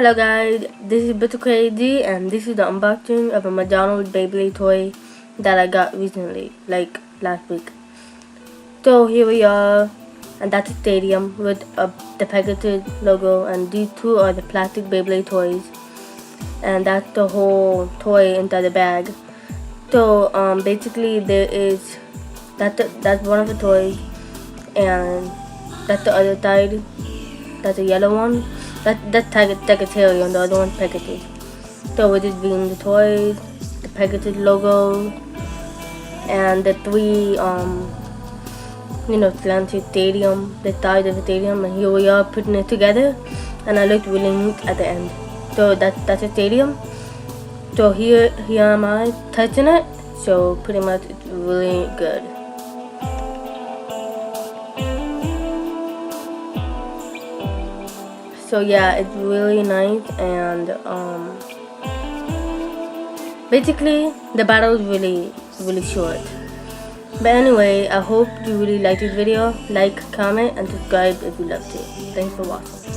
Hello guys, this is Bitter Crazy and this is the unboxing of a McDonald's Beyblade toy that I got recently, like last week. So here we are, and that's a stadium with the Pegasus logo, and these two are the plastic Beyblade toys, and that's the whole toy inside the bag. So basically that's one of the toys, and that's the other side. That's a yellow one. That's Sagittarius, and the other one's Pegasus. So with it being the toys, the Pegasus logo, and the three slanted stadium, the sides of the stadium, and here we are putting it together, and I looked really neat at the end. So that's a stadium. So here am I touching it. So pretty much it's really good. So yeah, it's really nice, and basically the battle is really short. But anyway, I hope you really liked this video. Like, comment, and subscribe if you love to. Thanks for watching.